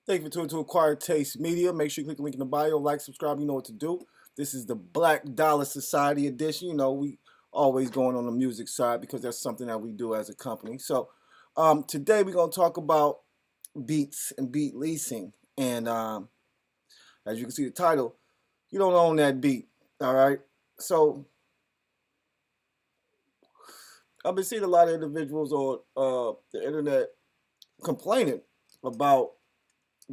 Thank you for tuning to Acquired Taste Media. Make sure you click the link in the bio, like, subscribe, you know what to do. This is the Black Dollar Society edition. You know, we always going on the music side because that's something that we do as a company. So today we're going to talk about beats and beat leasing. And as you can see the title, you don't own that beat, all right? So I've been seeing a lot of individuals on the internet complaining about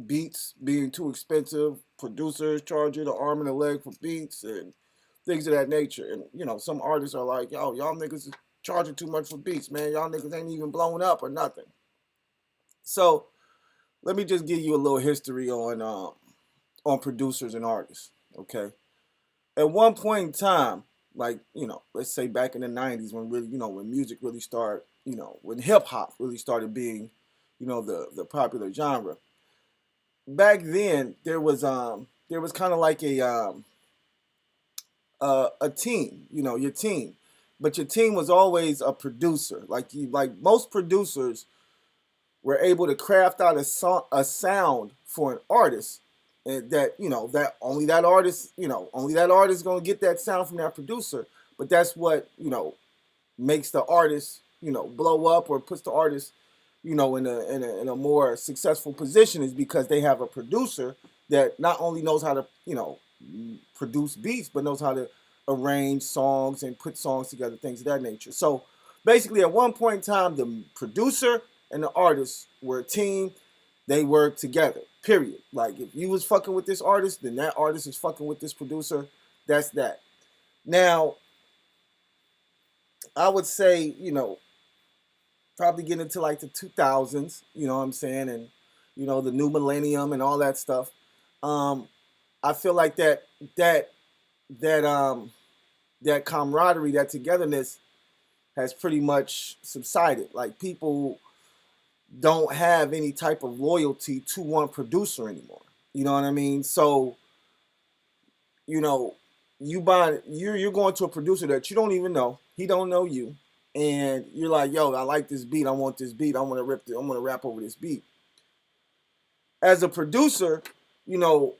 beats being too expensive, producers charging an arm and a leg for beats and things of that nature. And you know, some artists are like, "Yo, y'all niggas is charging too much for beats, man. Y'all niggas ain't even blown up or nothing." So let me just give you a little history on producers and artists. Okay, at one point in time, like let's say back in the '90s when really when music really started, when hip hop really started being, the popular genre back then there was kind of like a team, your team, but your team was always a producer. Like most producers were able to craft out a sound for an artist, and that that only that artist is gonna get that sound from that producer. But that's what makes the artist blow up or puts the artist in a more successful position is because they have a producer that not only knows how to produce beats but knows how to arrange songs and put songs together, things of that nature. So basically at one point in time the producer and the artist were a team. They worked together, period. Like if you was fucking with this artist, then that artist is fucking with this producer. That's that. Now I would say probably get into like the 2000s, you know what I'm saying, and the new millennium and all that stuff. Um, I feel like that that that camaraderie, that togetherness has pretty much subsided. Like people don't have any type of loyalty to one producer anymore. You know what I mean? So, you know, you're going to a producer that you don't even know. He don't know you. And you're like, yo, I like this beat. I want this beat. I'm gonna rap over this beat. As a producer, you know,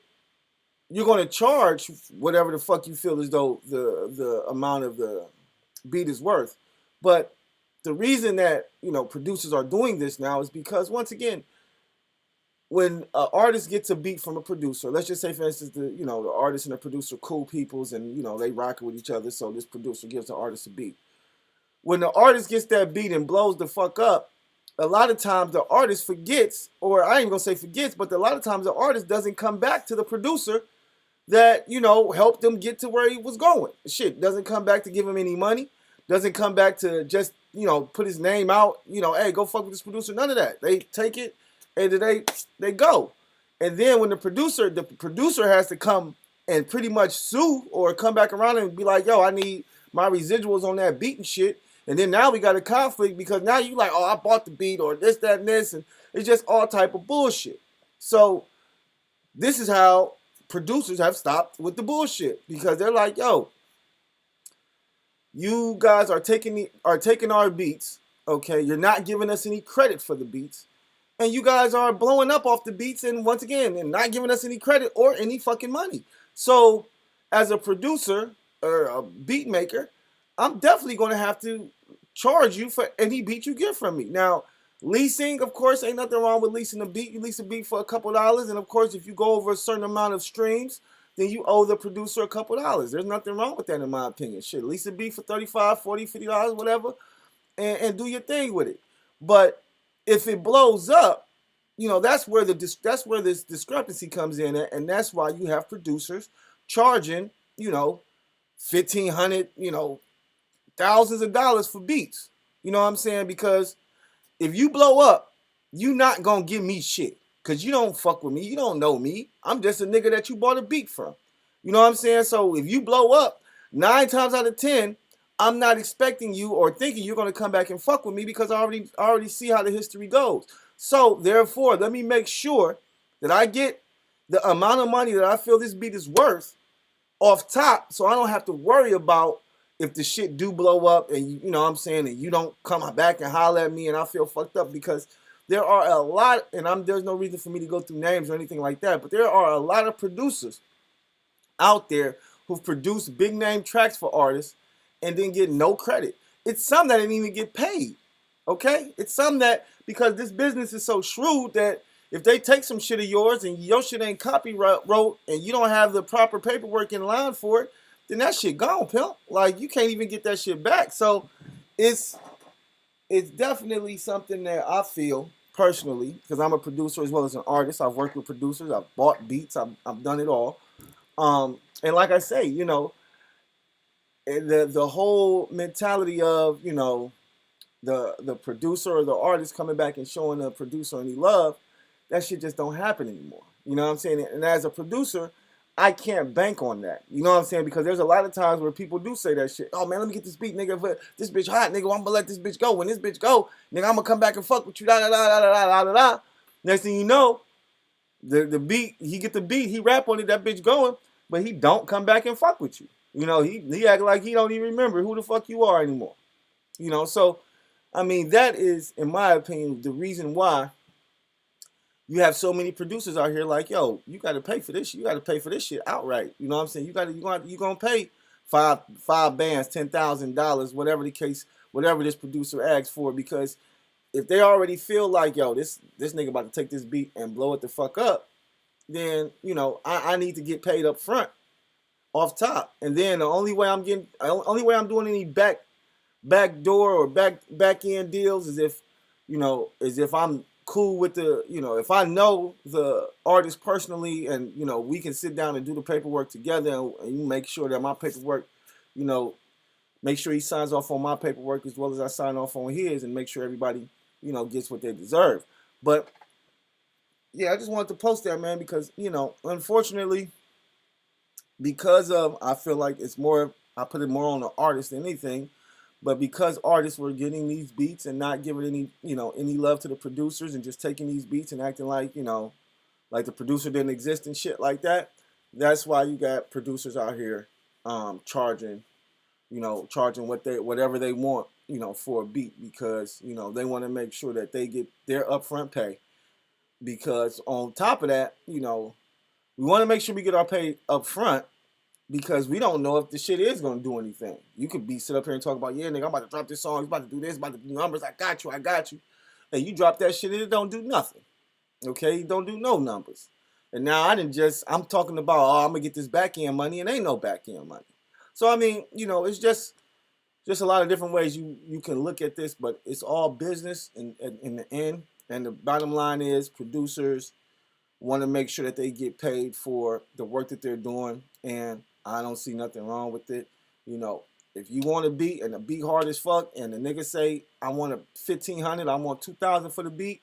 you're gonna charge whatever the fuck you feel as though the amount of the beat is worth. But the reason that producers are doing this now is because once again, when an artist gets a beat from a producer, let's just say for instance the artist and the producer cool peoples and they rock with each other, so this producer gives the artist a beat. When the artist gets that beat and blows the fuck up, a lot of times the artist forgets, or I ain't gonna say forgets, but a lot of times the artist doesn't come back to the producer that helped them get to where he was going. Shit, doesn't come back to give him any money, doesn't come back to just put his name out. Hey, go fuck with this producer. None of that. They take it and then they go. And then when the producer has to come and pretty much sue or come back around and be like, yo, I need my residuals on that beat and shit. And then now we got a conflict because now you like, oh, I bought the beat or this, that, and this, and it's just all type of bullshit. So this is how producers have stopped with the bullshit because they're like, yo, you guys are taking our beats, okay? You're not giving us any credit for the beats, and you guys are blowing up off the beats, and once again, and not giving us any credit or any fucking money. So, as a producer or a beat maker, I'm definitely going to have to charge you for any beat you get from me. Now, leasing, of course, ain't nothing wrong with leasing a beat. You lease a beat for a couple dollars, and of course, if you go over a certain amount of streams, then you owe the producer a couple dollars. There's nothing wrong with that, in my opinion. Shit, lease a beat for 35, 40, $50, whatever, and do your thing with it. But if it blows up, that's where this discrepancy comes in, and that's why you have producers charging, 1,500, thousands of dollars for beats. You know what I'm saying? Because if you blow up, you not gonna give me shit. Cause you don't fuck with me. You don't know me. I'm just a nigga that you bought a beat from. You know what I'm saying? So if you blow up, 9 times out of 10, I'm not expecting you or thinking you're gonna come back and fuck with me because I already see how the history goes. So therefore, let me make sure that I get the amount of money that I feel this beat is worth off top, so I don't have to worry about if the shit do blow up and you know what I'm saying, and you don't come back and holler at me and I feel fucked up because there are a lot, and there's no reason for me to go through names or anything like that, but there are a lot of producers out there who've produced big name tracks for artists and then get no credit. It's some that didn't even get paid. Okay? It's some that, because this business is so shrewd that if they take some shit of yours and your shit ain't copyright wrote and you don't have the proper paperwork in line for it, then that shit gone, pimp. Like, you can't even get that shit back. So it's definitely something that I feel personally, because I'm a producer as well as an artist. I've worked with producers, I've bought beats, I've done it all. And like I say, the whole mentality of the producer or the artist coming back and showing the producer any love, that shit just don't happen anymore. You know what I'm saying? And as a producer, I can't bank on that. You know what I'm saying? Because there's a lot of times where people do say that shit. Oh man, let me get this beat, nigga. But this bitch hot, nigga. I'm gonna let this bitch go. When this bitch go, nigga, I'm gonna come back and fuck with you. Da da da da da da da da. Next thing you know, the beat, he get the beat, he rap on it, that bitch going, but he don't come back and fuck with you. He act like he don't even remember who the fuck you are anymore. So I mean, that is, in my opinion, the reason why you have so many producers out here like, yo, you got to pay for this shit. You got to pay for this shit outright. You know what I'm saying? You gonna pay five bands $10,000, whatever the case, whatever this producer asks for, because if they already feel like, yo, this nigga about to take this beat and blow it the fuck up, then I need to get paid up front, off top, and then the only way I'm doing any back door or back end deals is if I'm cool with if I know the artist personally, and we can sit down and do the paperwork together, and you make sure that my paperwork, you know make sure he signs off on my paperwork as well as I sign off on his, and make sure everybody gets what they deserve. But yeah, I just wanted to post that, man, because unfortunately, because of, I feel like it's more, I put it more on the artist than anything, but because artists were getting these beats and not giving any love to the producers, and just taking these beats and acting like like the producer didn't exist and shit like that. That's why you got producers out here charging whatever they want for a beat, because they want to make sure that they get their upfront pay, because on top of that, we want to make sure we get our pay up front, because we don't know if the shit is going to do anything. You could sit up here and talk about, yeah, nigga, I'm about to drop this song, he's about to do this, about to do numbers, I got you. And you drop that shit and it don't do nothing. Okay? It don't do no numbers. And now I'm talking about, oh, I'm going to get this back end money, and ain't no back end money. So, I mean, it's just a lot of different ways you can look at this, but it's all business in the end. And the bottom line is, producers want to make sure that they get paid for the work that they're doing, and I don't see nothing wrong with it. If you want a beat and the beat hard as fuck, and the nigga say, I want a 1,500, I want 2,000 for the beat,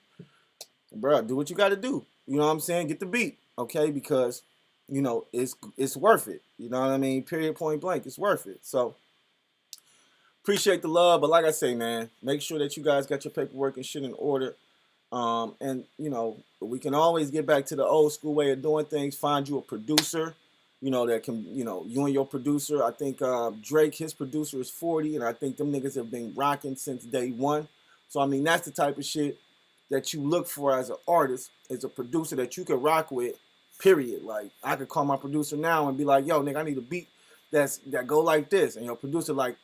bro, do what you got to do. You know what I'm saying? Get the beat, okay? Because it's worth it. You know what I mean? Period, point blank, it's worth it. So appreciate the love, but like I say, man, make sure that you guys got your paperwork and shit in order. And we can always get back to the old school way of doing things. Find you a producer, that can, you and your producer. I think Drake, his producer is 40, and I think them niggas have been rocking since day one. So I mean, that's the type of shit that you look for as an artist, as a producer that you can rock with. Period. Like, I could call my producer now and be like, yo, nigga, I need a beat that go like this, and your producer like,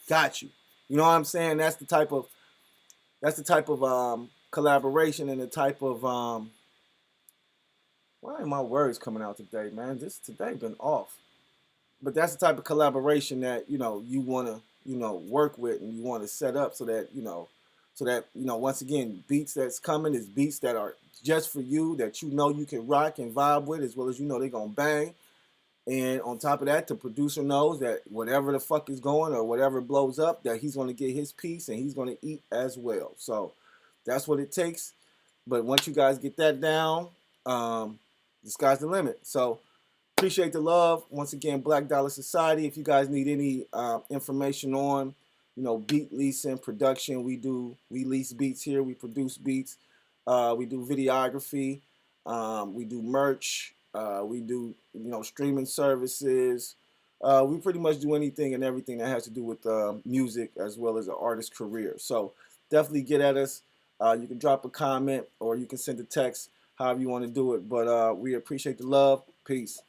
got you. You know what I'm saying? That's the type of collaboration, and the type of why ain't my words coming out today, man? This today been off. But that's the type of collaboration that you want to work with, and you want to set up so that once again, beats that's coming is beats that are just for you, that you can rock and vibe with, as well as they're gonna bang. And on top of that, the producer knows that whatever the fuck is going, or whatever blows up, that he's going to get his piece, and he's going to eat as well. So that's what it takes. But once you guys get that down, the sky's the limit. So appreciate the love. Once again, Black Dollar Society. If you guys need any information on beat leasing, production, we lease beats here. We produce beats. We do videography. We do merch. We do streaming services. We pretty much do anything and everything that has to do with music, as well as an artist's career. So definitely get at us. You can drop a comment or you can send a text, however you want to do it. But we appreciate the love. Peace.